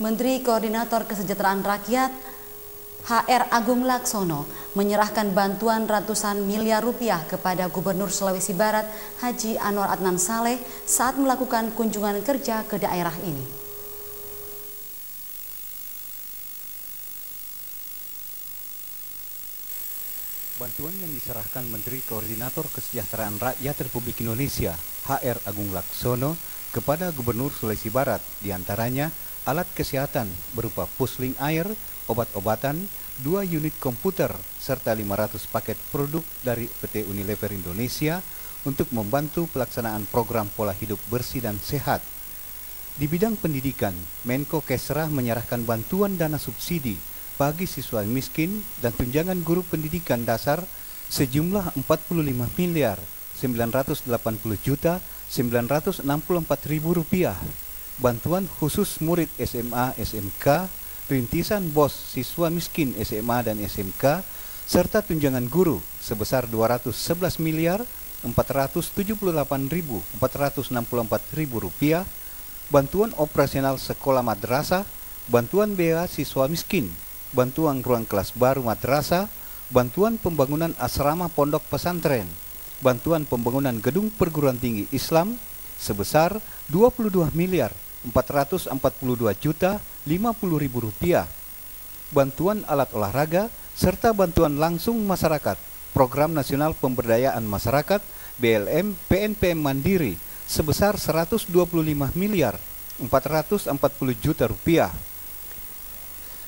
Menteri Koordinator Kesejahteraan Rakyat HR Agung Laksono menyerahkan bantuan ratusan miliar rupiah kepada Gubernur Sulawesi Barat Haji Anwar Adnan Saleh saat melakukan kunjungan kerja ke daerah ini. Bantuan yang diserahkan Menteri Koordinator Kesejahteraan Rakyat Republik Indonesia HR Agung Laksono kepada Gubernur Sulawesi Barat diantaranya alat kesehatan berupa pusling air, obat-obatan, 2 unit komputer, serta 500 paket produk dari PT Unilever Indonesia untuk membantu pelaksanaan program pola hidup bersih dan sehat. Di bidang pendidikan, Menko Kesra menyerahkan bantuan dana subsidi bagi siswa miskin dan tunjangan guru pendidikan dasar sejumlah 45.980.964.000 rupiah. Bantuan khusus murid SMA SMK, rintisan BOS siswa miskin SMA dan SMK, serta tunjangan guru sebesar 211.478.464.000 rupiah. Bantuan operasional sekolah madrasah, bantuan biaya siswa miskin, bantuan ruang kelas baru madrasah, bantuan pembangunan asrama pondok pesantren, bantuan pembangunan gedung perguruan tinggi Islam sebesar 22.442.050.000 rupiah, bantuan alat olahraga, serta bantuan langsung masyarakat, Program Nasional Pemberdayaan Masyarakat BLM PNPM Mandiri sebesar 125.440.000.000 rupiah.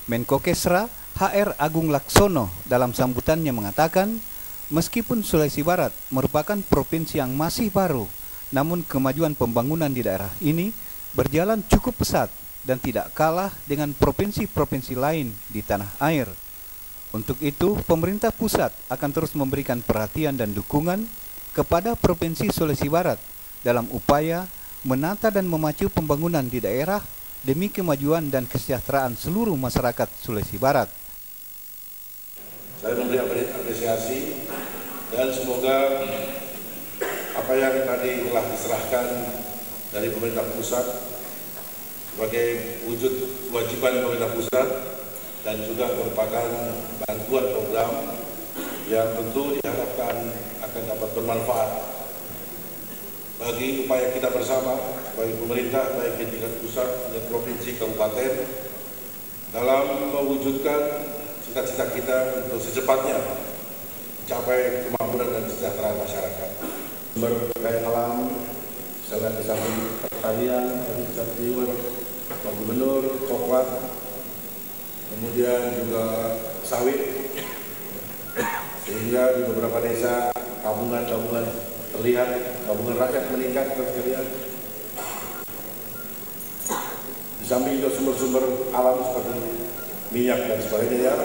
Menko Kesra HR Agung Laksono dalam sambutannya mengatakan, meskipun Sulawesi Barat merupakan provinsi yang masih baru, namun kemajuan pembangunan di daerah ini berjalan cukup pesat dan tidak kalah dengan provinsi-provinsi lain di tanah air. Untuk itu, pemerintah pusat akan terus memberikan perhatian dan dukungan kepada Provinsi Sulawesi Barat dalam upaya menata dan memacu pembangunan di daerah demi kemajuan dan kesejahteraan seluruh masyarakat Sulawesi Barat. Saya memberi apresiasi dan semoga apa yang tadi telah diserahkan dari pemerintah pusat sebagai wujud kewajiban pemerintah pusat dan juga merupakan bantuan program yang tentu diharapkan akan dapat bermanfaat bagi upaya kita bersama sebagai pemerintah baik di tingkat pusat dan provinsi kabupaten dalam mewujudkan cita-cita kita untuk secepatnya mencapai kemakmuran dan kesejahteraan masyarakat. Sumber daya alam, misalnya di samping pertanian, di samping Pak Gubernur, coklat, kemudian juga sawit, sehingga di beberapa desa tabungan terlihat, tabungan rakyat meningkat sekalian. Di samping juga sumber-sumber alam seperti minyak dan sebagainya yang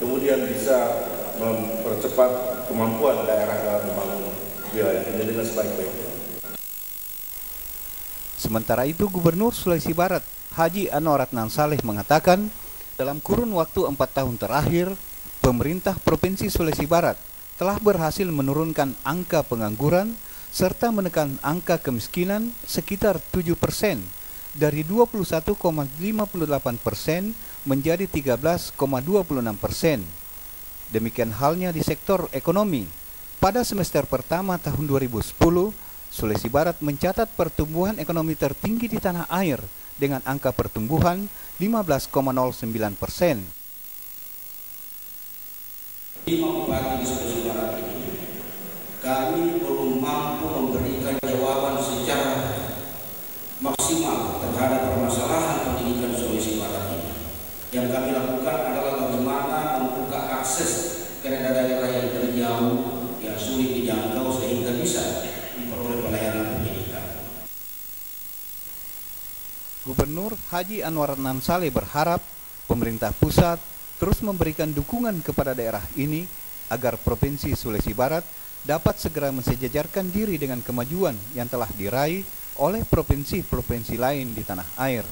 kemudian bisa mempercepat kemampuan daerah dalam membangun wilayah ini dengan sebaik-baiknya. Sementara itu, Gubernur Sulawesi Barat Haji Anwar Adnan Saleh mengatakan, dalam kurun waktu 4 tahun terakhir, pemerintah Provinsi Sulawesi Barat telah berhasil menurunkan angka pengangguran serta menekan angka kemiskinan sekitar 7%, dari 21,58% menjadi 13,26%. Demikian halnya di sektor ekonomi. Pada semester pertama tahun 2010, Sulawesi Barat mencatat pertumbuhan ekonomi tertinggi di tanah air dengan angka pertumbuhan 15,09%. Di Bupati di Sulawesi Barat ini, kami belum mampu memberikan jawaban secara maksimal terhadap permasalahan pendidikan Sulawesi Barat ini. Yang kami lakukan adalah bagaimana membuka akses ke daerah-daerah yang terjauh, yang sulit dijangkau sehingga bisa memperoleh pelayanan pendidikan. Gubernur Haji Anwar Adnan Saleh berharap pemerintah pusat terus memberikan dukungan kepada daerah ini agar Provinsi Sulawesi Barat dapat segera mensejajarkan diri dengan kemajuan yang telah diraih oleh provinsi-provinsi lain di tanah air.